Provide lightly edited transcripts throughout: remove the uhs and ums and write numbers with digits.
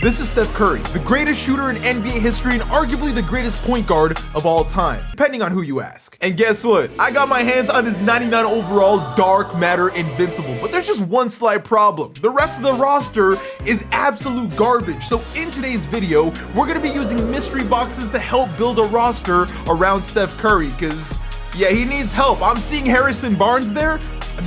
This is Steph Curry, the greatest shooter in NBA history and arguably the greatest point guard of all time, depending on who you ask. And guess what? I got my hands on his 99 overall Dark Matter Invincible, but there's just one slight problem. The rest of the roster is absolute garbage. So in today's video, we're gonna be using mystery boxes to help build a roster around Steph Curry, because yeah, he needs help. I'm seeing Harrison Barnes there.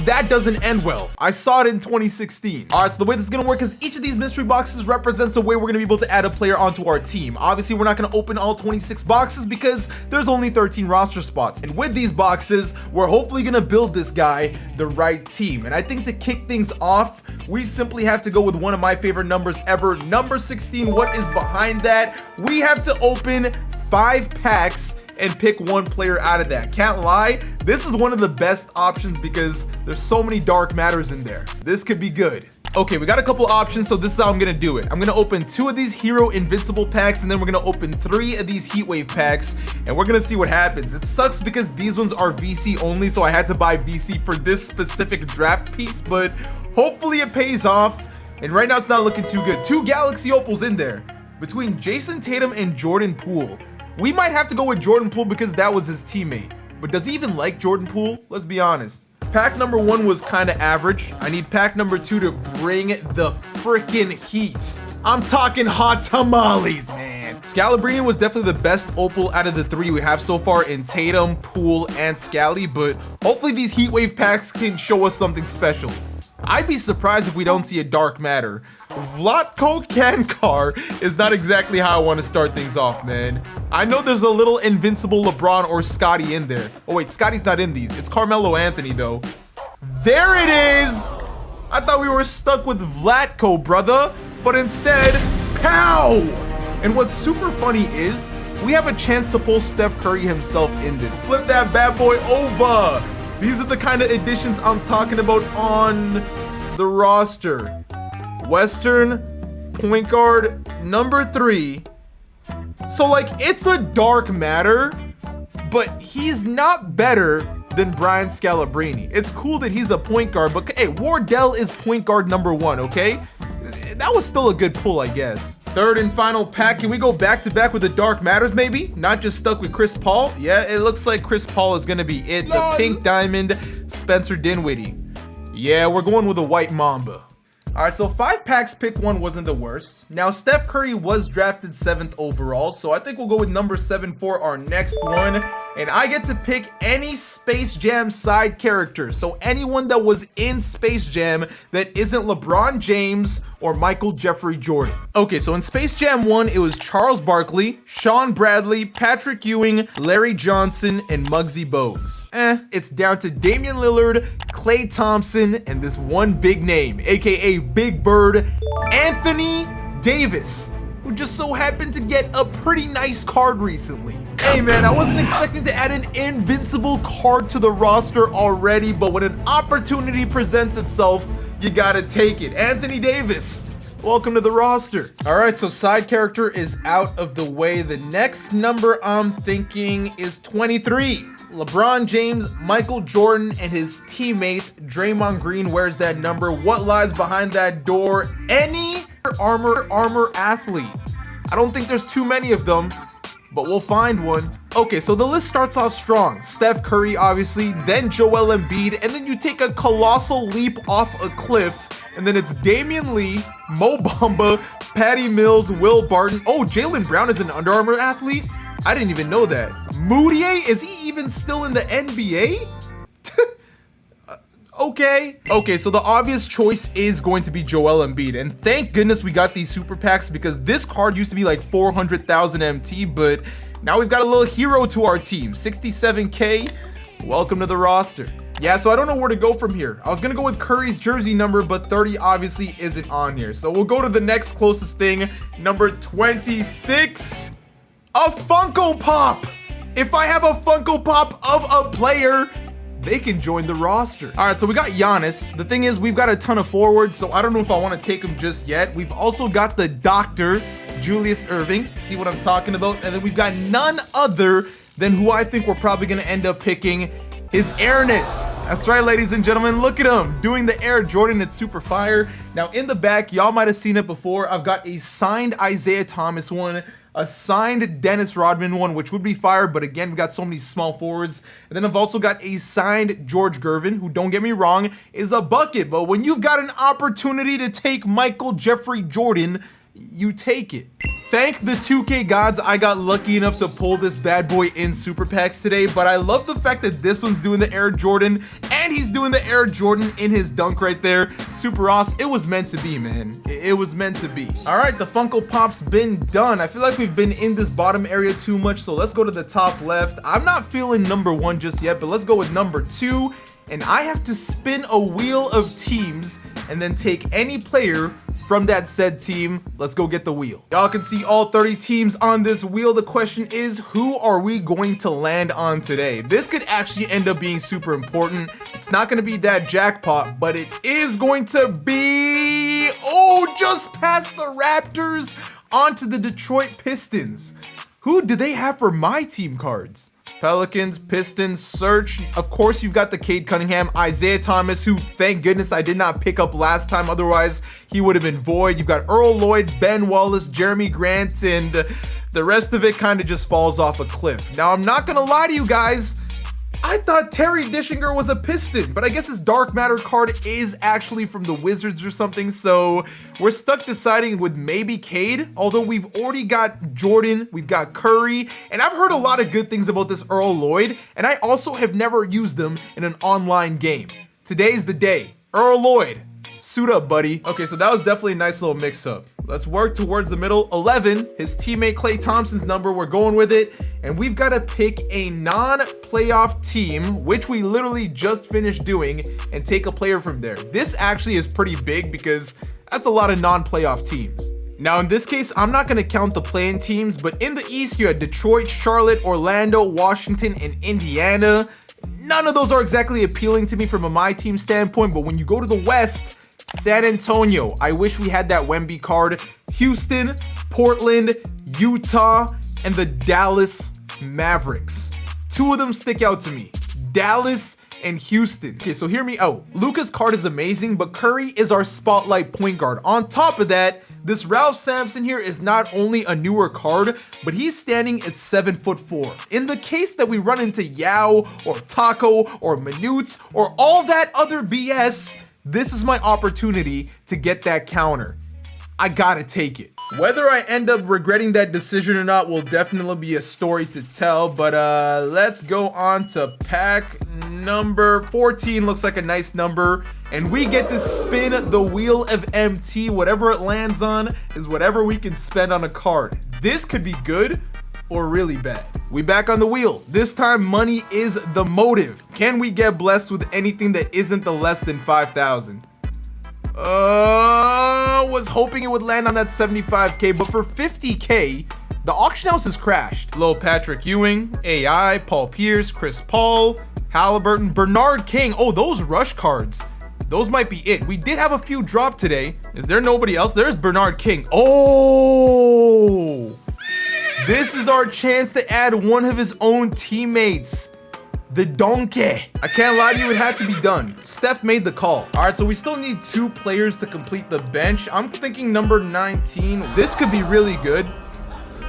That doesn't end well. I saw it in 2016. All right, so the way this is gonna work is each of these mystery boxes represents a way we're gonna be able to add a player onto our team. Obviously, we're not gonna open all 26 boxes because there's only 13 roster spots. And with these boxes, we're hopefully gonna build this guy the right team. And I think to kick things off, we simply have to go with one of my favorite numbers ever, number 16. What is behind that? We have to open 5 packs and pick one player out of that. Can't lie, this is one of the best options because there's so many dark matters in there. This could be good. Okay, we got a couple options, so this is how I'm gonna do it. I'm gonna open 2 of these Hero Invincible packs, and then we're gonna open 3 of these Heatwave packs, and we're gonna see what happens. It sucks because these ones are VC only, so I had to buy VC for this specific draft piece, but hopefully it pays off. And right now it's not looking too good. 2 Galaxy Opals in there between Jason Tatum and Jordan Poole. We might have to go with Jordan Poole because that was his teammate. But does he even like Jordan Poole? Let's be honest. Pack number 1 was kind of average. I need pack number 2 to bring the freaking heat. I'm talking hot tamales, man. Scalabrine was definitely the best opal out of the 3 we have so far in Tatum, Poole, and Scally, but hopefully these Heatwave packs can show us something special. I'd be surprised if we don't see a dark matter. Vlatko Kankar is not exactly how I want to start things off, man. I know there's a little invincible LeBron or Scotty in there. Oh wait, Scotty's not in these. It's Carmelo Anthony though. There it is! I thought we were stuck with Vlatko, brother, but instead, pow! And what's super funny is, we have a chance to pull Steph Curry himself in this. Flip that bad boy over! These are the kind of additions I'm talking about on the roster. Western point guard number 3. So like, it's a dark matter, but he's not better than Brian Scalabrine. It's cool that he's a point guard, but hey, Wardell is point guard number 1, okay? That was still a good pull, I guess. Third and final pack. Can we go back to back with the dark matters maybe? Not just stuck with Chris Paul? Yeah, it looks like Chris Paul is gonna be it. The pink diamond, Spencer Dinwiddie. Yeah, we're going with a white mamba. All right, so 5 packs, pick 1 wasn't the worst. Now, Steph Curry was drafted 7th overall, so I think we'll go with number 7 for our next one. And I get to pick any Space Jam side character. So anyone that was in Space Jam that isn't LeBron James or Michael Jeffrey Jordan. Okay, so in Space Jam 1, it was Charles Barkley, Sean Bradley, Patrick Ewing, Larry Johnson, and Muggsy Bogues. It's down to Damian Lillard, Klay Thompson, and this one big name, aka Big Bird, Anthony Davis, who just so happened to get a pretty nice card recently. Hey man, I wasn't expecting to add an invincible card to the roster already, but when an opportunity presents itself, you gotta take it. Anthony Davis, welcome to the roster. All right, so side character is out of the way. The next number I'm thinking is 23. LeBron James, Michael Jordan, and his teammate Draymond Green wears that number. What lies behind that door? Any armor athlete. I don't think there's too many of them, but we'll find one. Okay, so the list starts off strong. Steph Curry, obviously, then Joel Embiid, and then you take a colossal leap off a cliff, and then it's Damian Lee, Mo Bamba, Patty Mills, Will Barton. Oh, Jaylen Brown is an Under Armour athlete? I didn't even know that. Moutier, is he even still in the NBA? Okay, so the obvious choice is going to be Joel Embiid, and thank goodness we got these super packs because this card used to be like 400,000 MT, but now we've got a little hero to our team, 67K. Welcome to the roster. Yeah, so I don't know where to go from here. I was gonna go with Curry's jersey number, but 30 obviously isn't on here. So we'll go to the next closest thing, number 26, a Funko Pop. If I have a Funko Pop of a player, they can join the roster. All right, so we got Giannis. The thing is, we've got a ton of forwards, so I don't know if I want to take him just yet. We've also got the Doctor, Julius Erving. See what I'm talking about? And then we've got none other than who I think we're probably going to end up picking, his airness. That's right, ladies and gentlemen, look at him doing the Air Jordan. It's super fire. Now in the back, y'all might have seen it before. I've got a signed Isaiah Thomas one, a signed Dennis Rodman one, which would be fire, but again, we got so many small forwards. And then I've also got a signed George Gervin, who, don't get me wrong, is a bucket, but when you've got an opportunity to take Michael Jeffrey Jordan, you take it. Thank the 2K gods, I got lucky enough to pull this bad boy in Super Packs today, but I love the fact that this one's doing the Air Jordan and he's doing the Air Jordan in his dunk right there. Super awesome. It was meant to be, man. It was meant to be. All right, the Funko Pop's been done. I feel like we've been in this bottom area too much, so let's go to the top left. I'm not feeling number 1 just yet, but let's go with number 2. And I have to spin a wheel of teams and then take any player from that said team. Let's go get the wheel. Y'all can see all 30 teams on this wheel. The question is, who are we going to land on today? This could actually end up being super important. It's not going to be that jackpot, but it is going to be, oh, just past the Raptors onto the Detroit Pistons. Who do they have for my team cards? Pelicans, Pistons, search. Of course, you've got the Cade Cunningham, Isaiah Thomas, who thank goodness I did not pick up last time. Otherwise, he would have been void. You've got Earl Lloyd, Ben Wallace, Jeremy Grant, and the rest of it kind of just falls off a cliff. Now, I'm not going to lie to you guys. I thought Terry Dishinger was a Piston, but I guess his Dark Matter card is actually from the Wizards or something, so we're stuck deciding with maybe Cade, although we've already got Jordan, we've got Curry, and I've heard a lot of good things about this Earl Lloyd, and I also have never used them in an online game. Today's the day. Earl Lloyd, suit up, buddy. Okay, so that was definitely a nice little mix-up. Let's work towards the middle. 11, his teammate Klay Thompson's number. We're going with it. And we've got to pick a non-playoff team, which we literally just finished doing, and take a player from there. This actually is pretty big because that's a lot of non-playoff teams. Now, in this case, I'm not going to count the play-in teams, but in the East, you had Detroit, Charlotte, Orlando, Washington, and Indiana. None of those are exactly appealing to me from a my team standpoint, but when you go to the West, San Antonio, I wish we had that Wemby card. Houston, Portland, Utah, and the Dallas Mavericks. 2 of them stick out to me. Dallas and Houston. Okay, so hear me out. Luka's card is amazing, but Curry is our spotlight point guard. On top of that, this Ralph Sampson here is not only a newer card, but he's standing at 7'4". In the case that we run into Yao or Taco or Manutes or all that other BS, this is my opportunity to get that counter. I gotta take it. Whether I end up regretting that decision or not will definitely be a story to tell, but let's go on to pack number 14. Looks like a nice number, and we get to spin the wheel of MT. Whatever it lands on is whatever we can spend on a card. This could be good or really bad. We back on the wheel. This time, money is the motive. Can we get blessed with anything that isn't the less than 5,000? Was hoping it would land on that 75K, but for 50K, the auction house has crashed. Lil Patrick Ewing, AI, Paul Pierce, Chris Paul, Halliburton, Bernard King. Oh, those rush cards. Those might be it. We did have a few drop today. Is there nobody else? There's Bernard King. Oh! This is our chance to add one of his own teammates, the Donkey. I can't lie to you, it had to be done. Steph made the call. All right, so we still need 2 players to complete the bench. I'm thinking number 19. This could be really good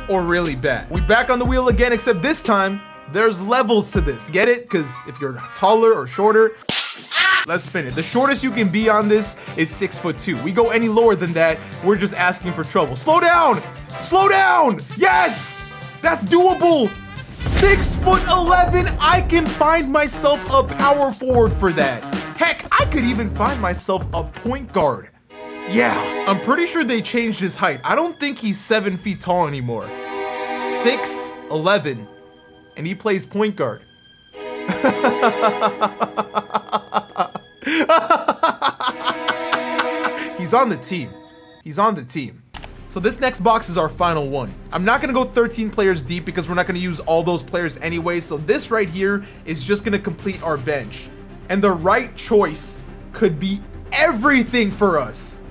or really bad. We back on the wheel again, except this time, there's levels to this. Get it? Because if you're taller or shorter, let's spin it. The shortest you can be on this is 6'2". We go any lower than that, we're just asking for trouble. Slow down! Slow down! Yes! That's doable! 6'11", I can find myself a power forward for that. Heck, I could even find myself a point guard. Yeah, I'm pretty sure they changed his height. I don't think he's 7 feet tall anymore. 6'11", and he plays point guard. He's on the team. He's on the team. So this next box is our final one. I'm not gonna go 13 players deep because we're not gonna use all those players anyway. So this right here is just gonna complete our bench. And the right choice could be everything for us.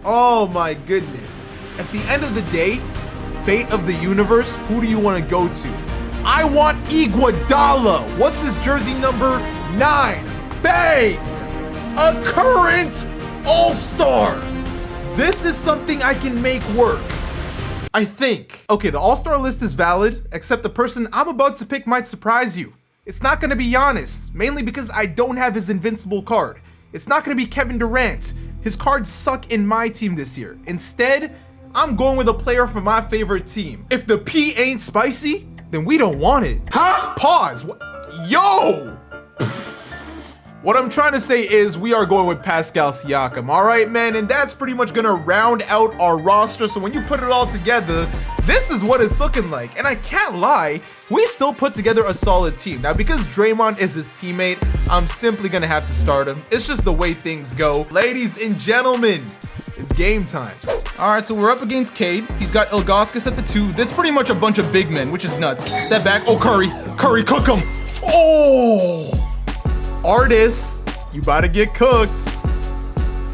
Oh my goodness. At the end of the day, fate of the universe, who do you wanna go to? I want Iguodala. What's his jersey number? 9. Bang! A current all-star. This is something I can make work, I think. Okay, the all-star list is valid, except the person I'm about to pick might surprise you. It's not gonna be Giannis, mainly because I don't have his invincible card. It's not gonna be Kevin Durant. His cards suck in my team this year. Instead, I'm going with a player from my favorite team. If the P ain't spicy, then we don't want it. Huh? Pause. Yo! What I'm trying to say is we are going with Pascal Siakam, all right, man? And that's pretty much gonna round out our roster. So when you put it all together, this is what it's looking like. And I can't lie, we still put together a solid team. Now, because Draymond is his teammate, I'm simply gonna have to start him. It's just the way things go. Ladies and gentlemen, it's game time. All right, so we're up against Cade. He's got Ilgauskas at the 2. That's pretty much a bunch of big men, which is nuts. Step back. Oh, Curry. Curry, cook him. Oh! Artists, you about to get cooked.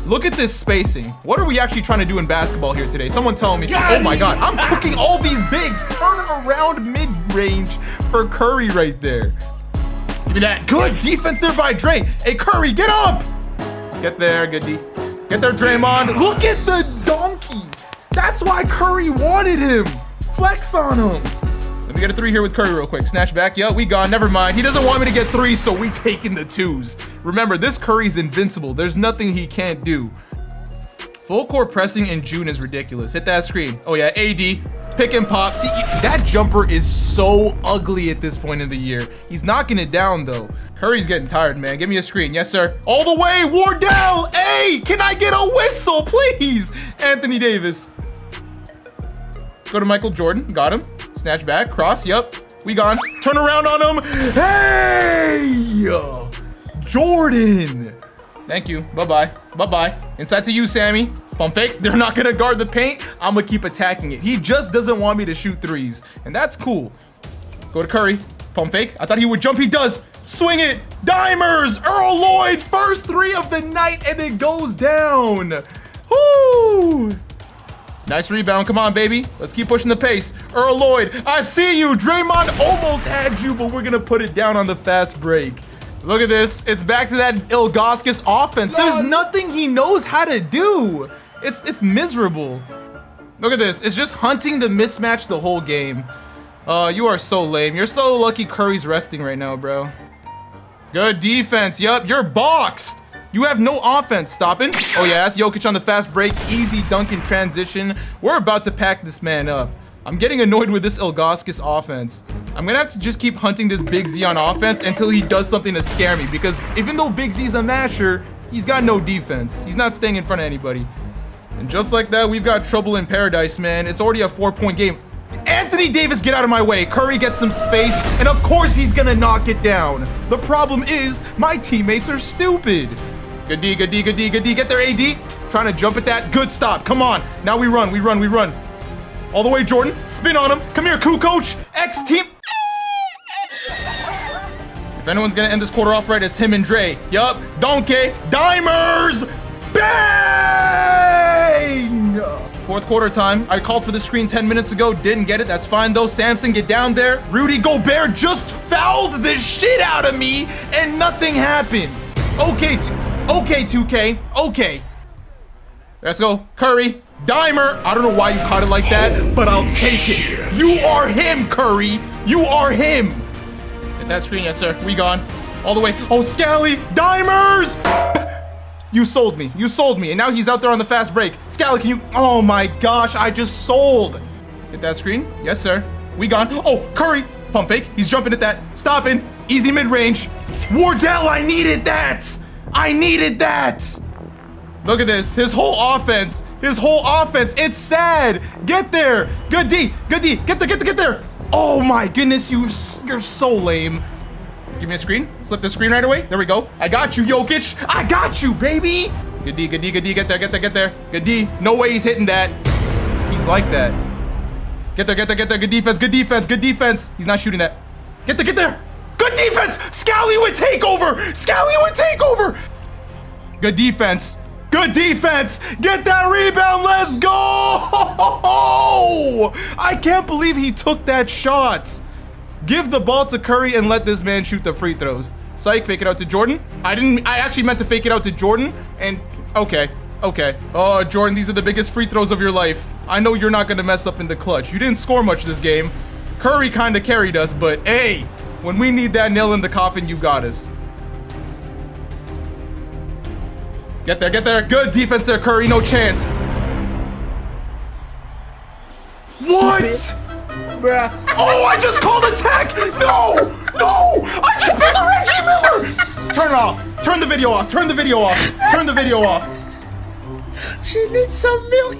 Look at this spacing. What are we actually trying to do in basketball here today? Someone tell me. Oh my God, I'm cooking all these bigs. Turn around mid-range for Curry right there. Give me that. Good defense there by Dre. Hey, Curry, get up. Get there, good D. Get there, Draymond. Look at the donkey. That's why Curry wanted him. Flex on him. Let me get a 3 here with Curry real quick. Snatch back. Yo, we gone. Never mind. He doesn't want me to get 3, so we taking the 2s. Remember, this Curry's invincible. There's nothing he can't do. Full court pressing in June is ridiculous. Hit that screen. Oh yeah, AD. Pick and pop. See, that jumper is so ugly at this point in the year. He's knocking it down though. Curry's getting tired, man. Give me a screen. Yes, sir. All the way, Wardell. Hey, can I get a whistle, please? Anthony Davis. Let's go to Michael Jordan. Got him. Snatch back, cross, yup, we gone. Turn around on him. Hey! Jordan! Thank you, bye-bye, bye-bye. Inside to you, Sammy. Pump fake, they're not gonna guard the paint. I'm gonna keep attacking it. He just doesn't want me to shoot 3s, and that's cool. Go to Curry, pump fake. I thought he would jump, he does. Swing it, Dimers, Earl Lloyd, first 3 of the night, and it goes down. Woo! Nice rebound, come on, baby. Let's keep pushing the pace. Earl Lloyd, I see you. Draymond almost had you, but we're gonna put it down on the fast break. Look at this, it's back to that Ilgauskas offense. There's nothing he knows how to do. It's miserable. Look at this, it's just hunting the mismatch the whole game. You are so lame. You're so lucky Curry's resting right now, bro. Good defense, yup, you're boxed. You have no offense. Stopping. Oh yeah, that's Jokic on the fast break. Easy dunk in transition. We're about to pack this man up. I'm getting annoyed with this Ilgauskas offense. I'm gonna have to just keep hunting this Big Z on offense until he does something to scare me, because even though Big Z's a masher, he's got no defense. He's not staying in front of anybody. And just like that, we've got trouble in paradise, man. It's already a 4-point game. Anthony Davis, get out of my way. Curry gets some space, and of course he's gonna knock it down. The problem is, my teammates are stupid. Good D, good D, good D, good D. Get there, AD. Trying to jump at that. Good stop. Come on. Now we run, we run, we run. All the way, Jordan. Spin on him. Come here, coach. X team. If anyone's gonna end this quarter off right, it's him and Dre. Yup. Donkey. Dimers. Bang! Fourth quarter time. I called for the screen 10 minutes ago. Didn't get it. That's fine, though. Samson, get down there. Rudy Gobert just fouled the shit out of me, and nothing happened. Okay, 2K. Okay. Let's go. Curry. Dimer. I don't know why you caught it like that, but I'll take it. You are him, Curry. You are him. Hit that screen. Yes, sir. We gone. All the way. Oh, Scally. Dimers. You sold me. You sold me. And now he's out there on the fast break. Scally, can you? Oh my gosh. I just sold. Hit that screen. Yes, sir. We gone. Oh, Curry. Pump fake. He's jumping at that. Stopping. Easy mid-range. Wardell, I needed that. I needed that. Look at this. His whole offense. It's sad. Get there. Good D. Good D. Get there. Oh my goodness. You're so lame. Give me a screen. Slip the screen right away. There we go. I got you, Jokic. I got you, baby. Good D. Good D. Good D. Get there. Good D. No way he's hitting that. He's like that. Get there. Good defense. He's not shooting that. Get there. Good defense. Scally would take over. Good defense. Get that rebound. Let's go. I can't believe he took that shot. Give the ball to Curry and let this man shoot the free throws. Psych, fake it out to Jordan. I actually meant to fake it out to Jordan, and okay. Oh, Jordan, these are the biggest free throws of your life. I know you're not gonna mess up in the clutch. You didn't score much this game. Curry kinda carried us, but hey, when we need that nail in the coffin, you got us. Get there. Good defense there, Curry, no chance. What? Bruh. Oh, I just called attack! No! I just pulled a Reggie Miller! Turn it off. Turn the video off. Turn the video off. She needs some milk.